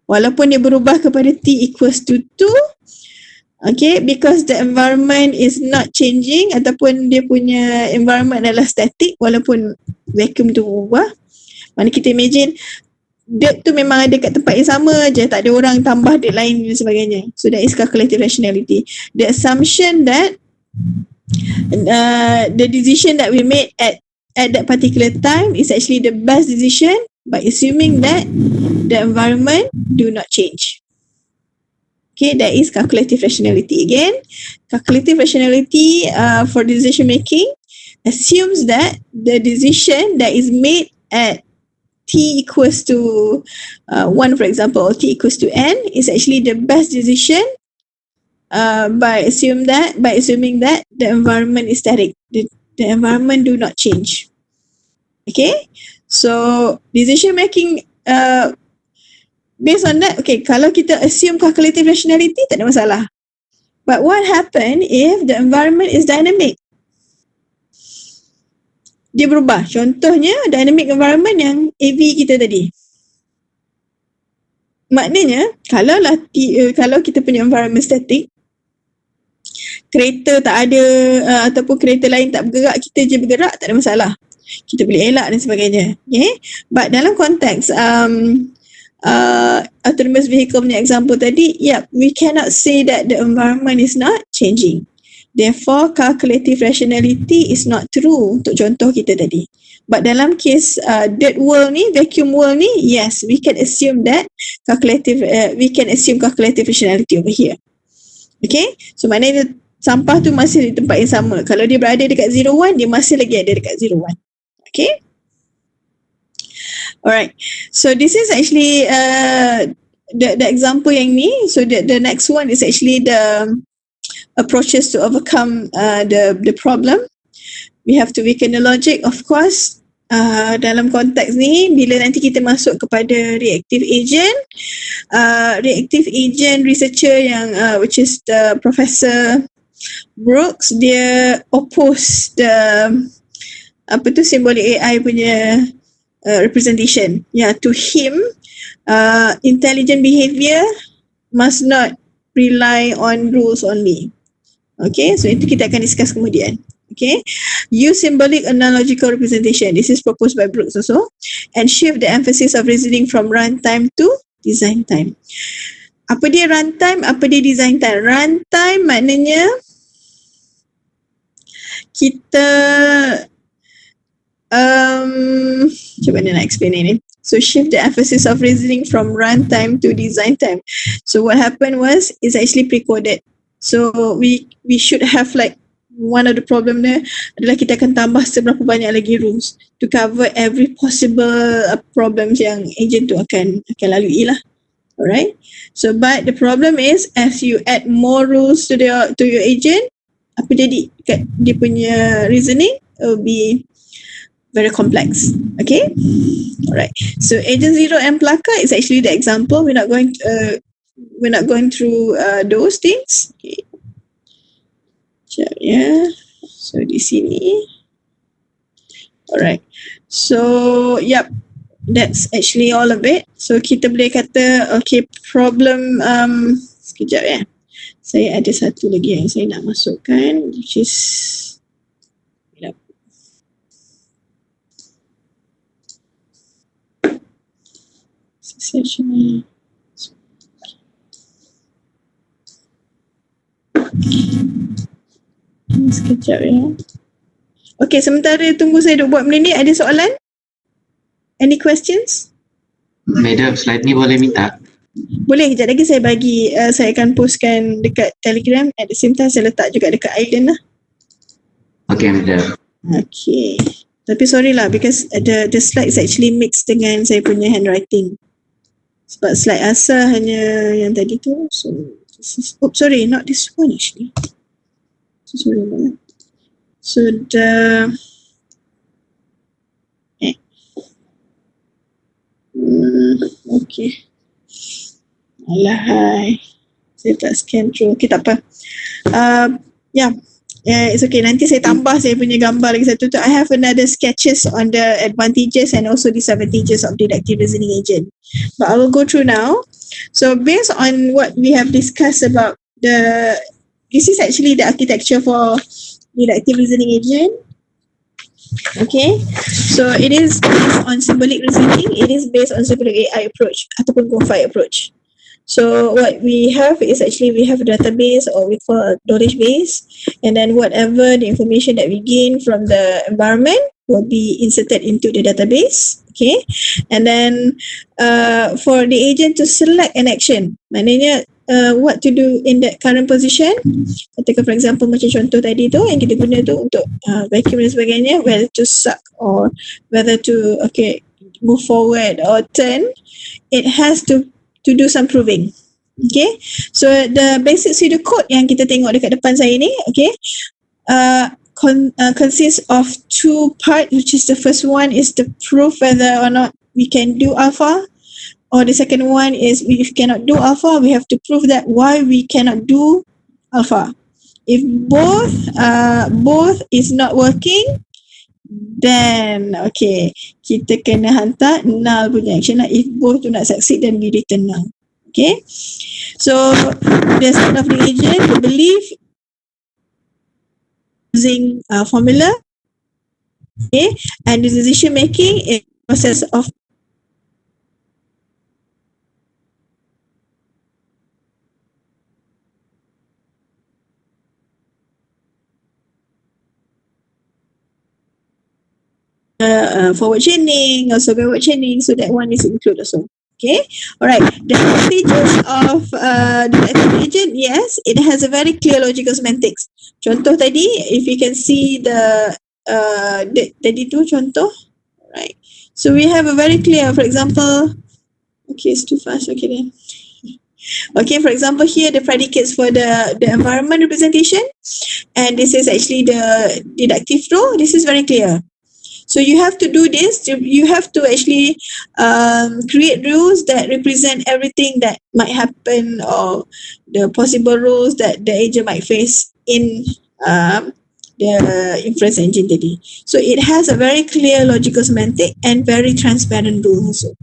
Walaupun dia berubah kepada t equals to 2, okay, because the environment is not changing ataupun dia punya environment adalah static walaupun vacuum tu berubah. Mana kita imagine dirt tu memang ada kat tempat yang sama je, tak ada orang tambah dirt lain dan sebagainya. So that is calculative rationality. The assumption that the decision that we made at that particular time is actually the best decision by assuming that the environment do not change. Okay, that is calculative rationality. Again, calculative rationality for decision making assumes that the decision that is made at t equals to 1, for example, or t equals to n is actually the best decision by assuming that the environment is static. The environment do not change. Okay, so decision making based on that, okay, kalau kita assume calculative rationality, tak ada masalah. But what happen if the environment is dynamic? Dia berubah. Contohnya, dynamic environment yang AV kita tadi. Maknanya, kalau kita punya environment static, kereta tak ada ataupun kereta lain tak bergerak, kita je bergerak, tak ada masalah. Kita boleh elak dan sebagainya. Okay? But dalam konteks autonomous vehicle punya example tadi, we cannot say that the environment is not changing. Therefore, calculative rationality is not true untuk contoh kita tadi. But dalam case dirt world ni, vacuum world ni, yes, we can assume that calculative rationality over here. Okay, so maknanya sampah tu masih di tempat yang sama. Kalau dia berada dekat 01, dia masih lagi ada dekat 01. Okay. Alright, so this is actually the example yang ni. So the next one is actually the approaches to overcome the problem. We have to weaken the logic, of course. Dalam konteks ni, bila nanti kita masuk kepada reactive agent researcher yang which is the Professor Brooks, dia oppose the symbolic AI punya representation. To him, intelligent behavior must not rely on rules only. Okay, so itu kita akan discuss kemudian. Okay, use symbolic analogical representation. This is proposed by Brooks also, and shift the emphasis of reasoning from runtime to design time. Apa dia runtime? Apa dia design time? Runtime maknanya kita macam mana nak explain ini? So shift the emphasis of reasoning from runtime to design time. So what happened is actually pre-coded. So we should have like one of the problem there adalah kita akan tambah seberapa banyak lagi rules to cover every possible problems yang agent tu akan lalui lah. Alright. So but the problem is as you add more rules to your agent, apa jadi? Dia punya reasoning will be very complex. Okay. Alright. So agent 0 and Plaka is actually the example. We're not going through those things. Okay. So di sini. Alright. So that's actually all of it. So kita boleh kata okay, problem sekejap saya ada satu lagi yang saya nak masukkan, which is sekejap Okay, sementara tunggu saya duk buat benda ni, ada soalan? Any questions? Madam, slide ni boleh minta? Boleh, kejap lagi saya bagi, saya akan postkan dekat Telegram. At the same time, saya letak juga dekat Aiden lah. Okay, Madam. Okay. Tapi sorry lah, because the slide is actually mixed dengan saya punya handwriting. Sebab slide asal hanya yang tadi tu. So, this is, sorry, not this one actually. So, sorry about that. So, okay. Alahai. Saya tak scan through. Okay, tak apa. It's okay. Nanti saya tambah saya punya gambar lagi satu tu. I have another sketches on the advantages and also disadvantages of deductive reasoning agent. But I will go through now. So based on what we have discussed about this is actually the architecture for deductive reasoning agent. Okay, so it is based on symbolic reasoning. It is based on symbolic AI approach ataupun confide approach. So what we have is actually we have a database, or we call a knowledge base, and then whatever the information that we gain from the environment will be inserted into the database. Okay, and then for the agent to select an action, maknanya what to do in that current position. Katakan for example macam contoh tadi tu yang kita guna tu untuk vacuum dan sebagainya, whether to suck or whether to move forward or turn, it has to do some proving. Okay, so the basic pseudocode yang kita tengok dekat depan saya ni, consists of two parts, which is the first one is the proof whether or not we can do alpha, or the second one is if we cannot do alpha, we have to prove that why we cannot do alpha. If both is not working, then kita kena hantar null punya action lah. If both do not succeed, then we return null. Okay, so the state of the agent, we believe using formula, and the decision making is process of forward chaining, also backward chaining, so that one is included also. Okay, alright. The advantages of the active agent, yes, it has a very clear logical semantics. Contoh tadi, if you can see the tadi tu contoh, right? So we have a very clear, for example, it's too fast. Okay then. Okay, for example, here the predicates for the environment representation, and this is actually the deductive rule. This is very clear. So you have to do this. You have to actually create rules that represent everything that might happen or the possible rules that the agent might face in the inference engine tadi. So it has a very clear logical semantic and very transparent rule also.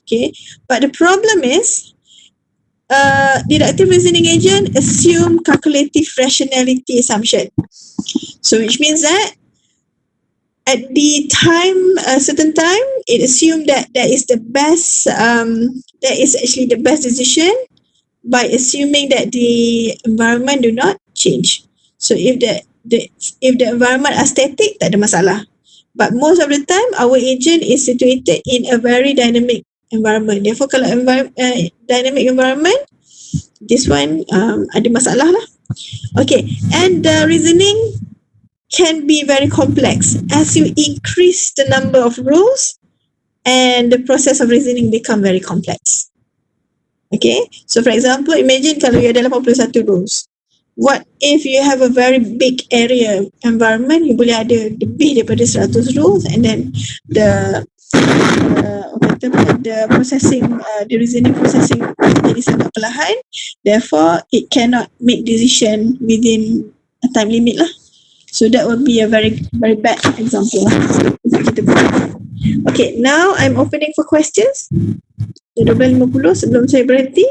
Okay, but the problem is deductive reasoning agent assume calculative rationality assumption. So which means that at the time, a certain time, it assumed that that is the best, that is actually the best decision by assuming that the environment do not change. So if the environment are static, tak ada masalah. But most of the time, our agent is situated in a very dynamic environment. Therefore, kalau dynamic environment, this one ada masalah lah. Okay, and the reasoning can be very complex as you increase the number of rules and the process of reasoning become very complex. Okay, so for example, imagine kalau you ada 81 rules. What if you have a very big area environment, you boleh ada lebih daripada 100 rules, and then the processing, the reasoning processing jadi sangat perlahan, therefore it cannot make decision within a time limit lah. So that would be a very, very bad example. Okay, now I'm opening for questions. 12.50 sebelum saya berhenti.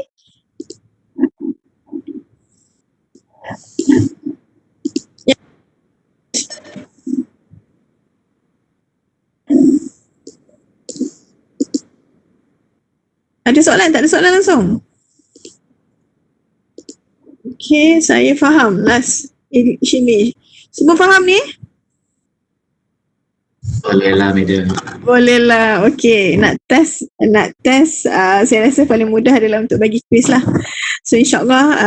Yeah. Ada soalan? Tak ada soalan langsung? Okay, saya faham. Last sini. Semua faham ni? Bolehlah, madam. Bolehlah. Okay, nak test saya rasa paling mudah adalah untuk bagi quiz lah. So insyaAllah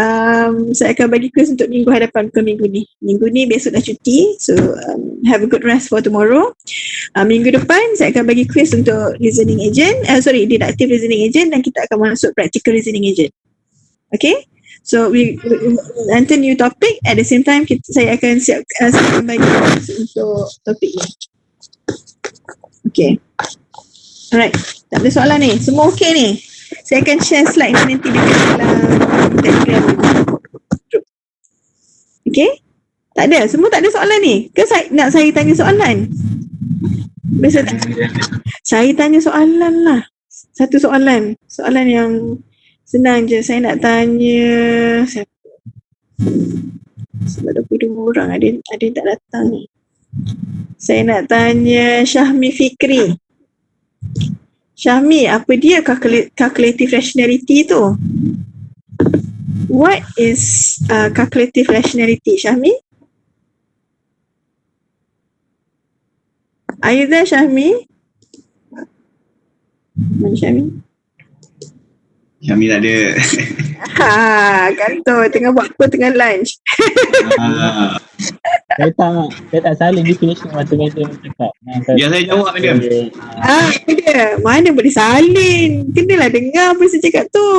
saya akan bagi quiz untuk minggu hadapan, bukan minggu ni. Minggu ni besok dah cuti. So have a good rest for tomorrow. Minggu depan saya akan bagi quiz untuk reasoning agent, deductive reasoning agent, dan kita akan masuk practical reasoning agent. Okay? So we enter new topic. At the same time saya akan siapkan bagi untuk topik ni. Okay. Alright. Tak ada soalan ni. Semua okay ni. Saya akan share slide ni nanti dekat dalam Telegram. Okay. Tak ada. Semua tak ada soalan ni. Ke nak saya tanya soalan? Biasa tak? Saya tanya soalan lah. Satu soalan. Soalan yang senang je. Saya nak tanya siapa? Sebab 22 orang ada yang tak datang ni. Saya nak tanya Syahmi Fikri. Syahmi, apa dia calculative rationality tu? What is calculative rationality, Syahmi? Are you there, Syahmi? Syami. Syami tak ada. Kan tu tengah buat apa, tengah lunch. Saya tak salin definition mata-mata cakap. Biar saya jawab, madam. Apa dia? Mana boleh salin? Kenalah dengar apa saya cakap tu.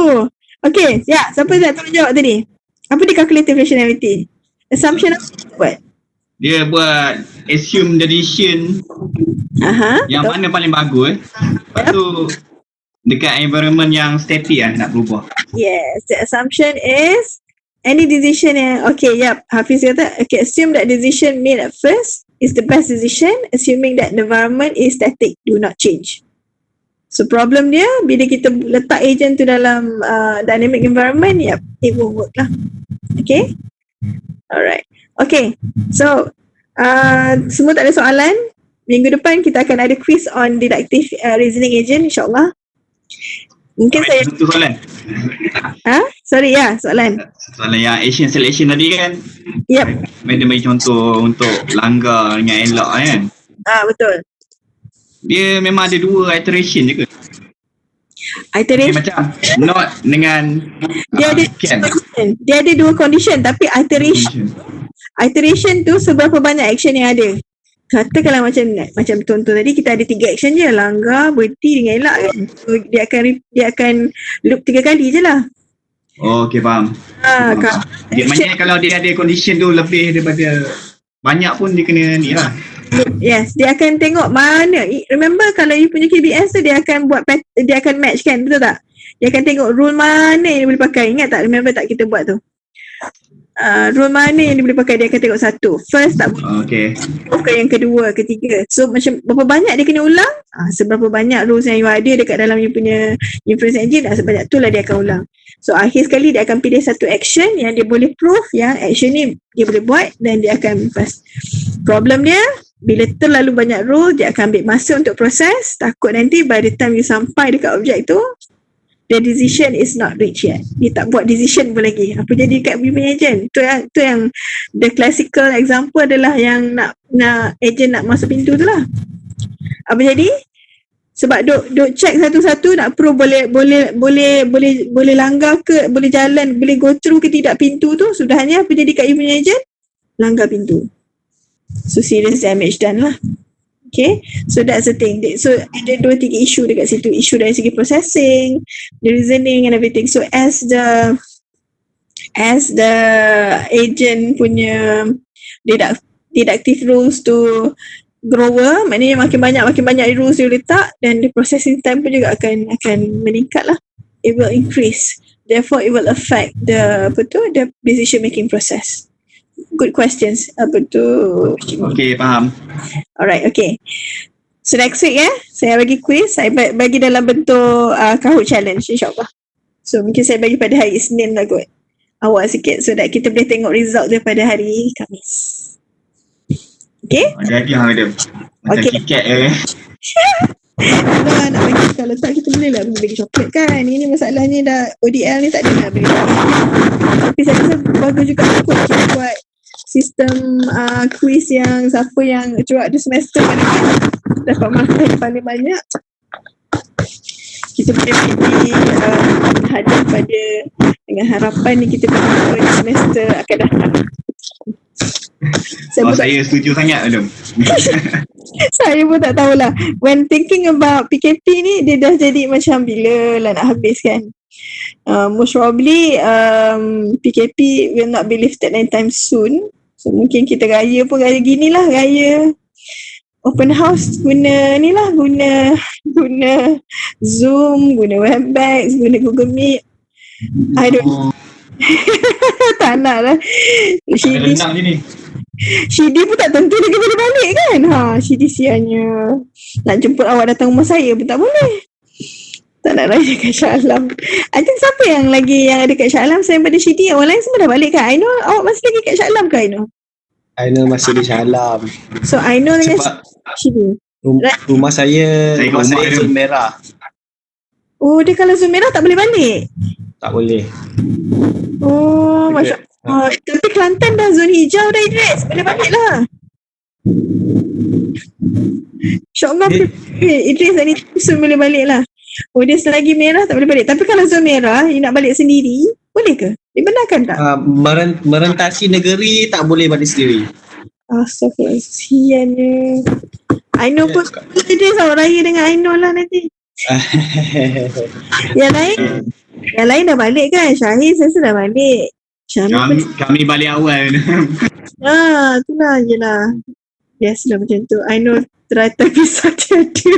Okay, siapa nak tolong jawab tadi? Apa dia calculative rationality? Assumption apa dia buat? Dia buat assume decision yang mana paling bagus. Lepas tu dekat environment yang static nak berubah. Yes, the assumption is any decision yang Hafiz kata assume that decision made at first is the best decision, assuming that the environment is static, do not change. So problem dia bila kita letak agent tu dalam dynamic environment, it will work lah. Okay, alright. Okay, so semua tak ada soalan. Minggu depan kita akan ada quiz on deductive reasoning agent, insyaAllah. Mungkin saya satu soalan. Soalan Soalan yang action selection tadi kan. Yep. Madam bagi contoh untuk langgar dengan elak kan. Betul. Dia memang ada 2 iteration je ke? Iteration Macam not dengan dia ada can. dia ada 2 condition, tapi iteration tu seberapa banyak action yang ada. Katakanlah macam contoh tadi kita ada 3 action je, langgar, berhenti dengan elak kan. So dia akan loop 3 kali je lah. Oh, okay, faham. Maknanya kalau dia ada condition tu lebih daripada banyak pun dia kena ni lah. Yes, dia akan tengok mana. Remember kalau you punya KBS tu dia akan dia akan match kan, betul tak? Dia akan tengok rule mana yang dia boleh pakai. Ingat tak? Remember tak kita buat tu? Rule mana yang dia boleh pakai, dia akan tengok satu. First tak boleh. Okay. Bukan yang kedua, ketiga. So macam berapa banyak dia kena ulang, seberapa banyak rules yang you ada dekat dalam you punya inference engine, sebanyak tu lah dia akan ulang. So akhir sekali dia akan pilih satu action yang dia boleh prove yang action ni dia boleh buat dan dia akan pass. Problem dia, bila terlalu banyak rule, dia akan ambil masa untuk proses. Takut nanti by the time you sampai dekat objek tu, the decision is not reached yet. Dia tak buat decision pun lagi. Apa jadi dekat punya agent? Tu yang the classical example adalah yang nak agent nak masuk pintu tu lah. Apa jadi? Sebab duk check satu-satu nak prove boleh langgar ke, boleh jalan, boleh go through ke tidak pintu tu. Sudahnya apa jadi kat you punya agent? Langgar pintu. So serious damage done lah. Okay, so that's the thing. So ada 2-3 isu dekat situ. Isu dari segi processing, the reasoning and everything. So as the agent punya deductive rules to grower, maknanya makin banyak rules you letak, dan the processing time pun juga akan meningkat lah. It will increase. Therefore it will affect the decision making process. Good questions. Okay, faham. Alright, okay. So next week saya bagi quiz. Saya bagi dalam bentuk Kahoot challenge, insyaAllah. So mungkin saya bagi pada hari Isnin lah kot. Awal sikit so that kita boleh tengok result daripada hari Khamis. Okay? Jadi madam. Macam tiket Nak bagi, kalau tak kita boleh lah bagi coklat kan. Ini masalahnya dah ODL ni tak ada nak bagi. Tapi saya rasa bagus juga kot kita buat sistem quiz yang siapa yang throughout the semester dapat markah yang paling banyak, kita boleh pilih hadiah pada, dengan harapan ni kita boleh di semester akan datang. Saya setuju sangat madam. Saya pun tak tahulah. When thinking about PKP ni, dia dah jadi macam bila lah nak habis kan. Most probably PKP will not be lifted anytime soon. So mungkin kita raya pun raya gini lah, raya open house guna ni lah, guna Zoom, guna Webex, guna Google Meet. I don't tak nak lah. Shidi pun tak tentu dia boleh balik kan. Shidi sianya nak jemput awak datang rumah saya pun tak boleh. Tak nak raya kat Shah Alam. I think siapa yang ada kat Shah Alam selain pada Shidi? Orang lain semua dah balik kan? Aino, awak masih lagi kat Shah Alam ke Aino? Aino masih di Shah Alam. So Aino dengan Shidi. Rumah saya zon merah. Oh, dia kalau zon merah tak boleh balik? Tak boleh. Oh, Masya Allah. Tapi Kelantan dah zon hijau dah, Idris. Boleh balik lah. InsyaAllah Idris dah ni boleh balik lah. Oh, dia selagi merah tak boleh balik. Tapi kalau zon merah, you nak balik sendiri, boleh ke? Dibenarkan tak? Merentasi negeri tak boleh balik sendiri. Astaghfirullah, siannya. Aino pun dia sama raya dengan Aino lah nanti. Yang lain dah balik kan? Syahir saya dah balik. Kami balik awal. Itulah je lah. Biasalah macam tu. Aino teratai pisah tiada.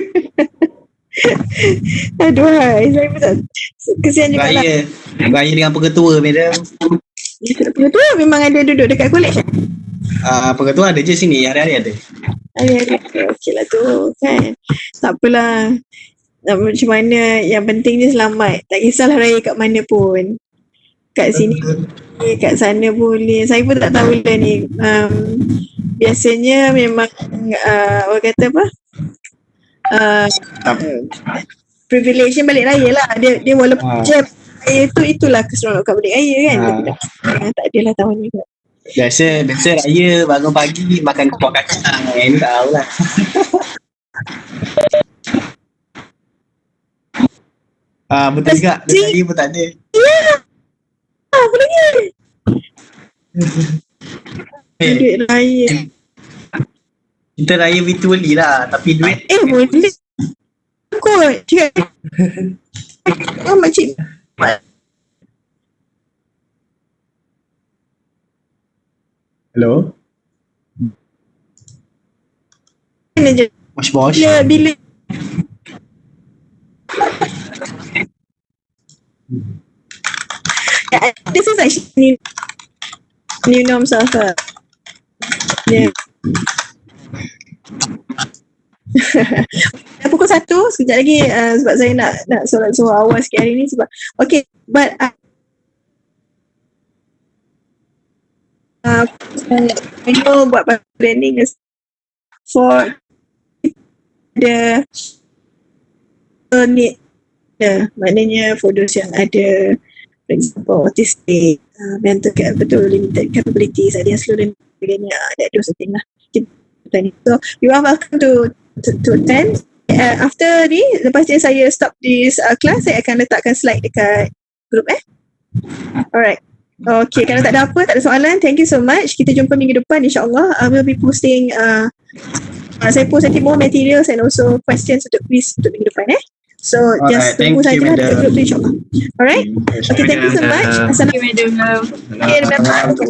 Aduh, saya pun tak kesian juga lah. Raya dengan pengetua, madam. Pengetua memang ada duduk dekat college. Pengetua ada je sini, hari-hari ada. Okey lah tu kan. Tak apalah. Macam mana, yang penting dia selamat. Tak kisahlah raya kat mana pun. Kat sini, kat sana boleh. Saya pun tak tahu lah ni. Biasanya memang orang kata apa? Privilege balik raya lah. Dia walaupun jam raya tu, itulah keseronokan balik raya kan. Tak adalah tahun ni kot. Biasa raya bangun pagi makan kuah kacang. Tahu lah. Betul juga. Raya pun tak ada. Apa lagi? Duit raya. Kita raya virtually lah. Tapi duit boleh kot. Cakap makcik. Hello? Bos. Bila this is actually new norms of dah pukul 1 sekejap lagi sebab saya nak solat zuhur awal sikit hari ni sebab okay, but I know buat planning for the need maknanya for those yang ada, for example, autistic, mental limited capabilities, ada yang slow dan sebagainya, those things lah. So you are welcome to attend. After ni, lepas ni saya stop this class, saya akan letakkan slide dekat group Alright. Okay, kalau tak ada apa, tak ada soalan, thank you so much. Kita jumpa minggu depan insyaAllah. We'll be posting saya post nanti more materials and also questions untuk quiz untuk minggu depan So just tunggu saja lah dekat group tu insyaAllah. Alright. Okay, thank you so much. Assalamualaikum. Okay, bye-bye.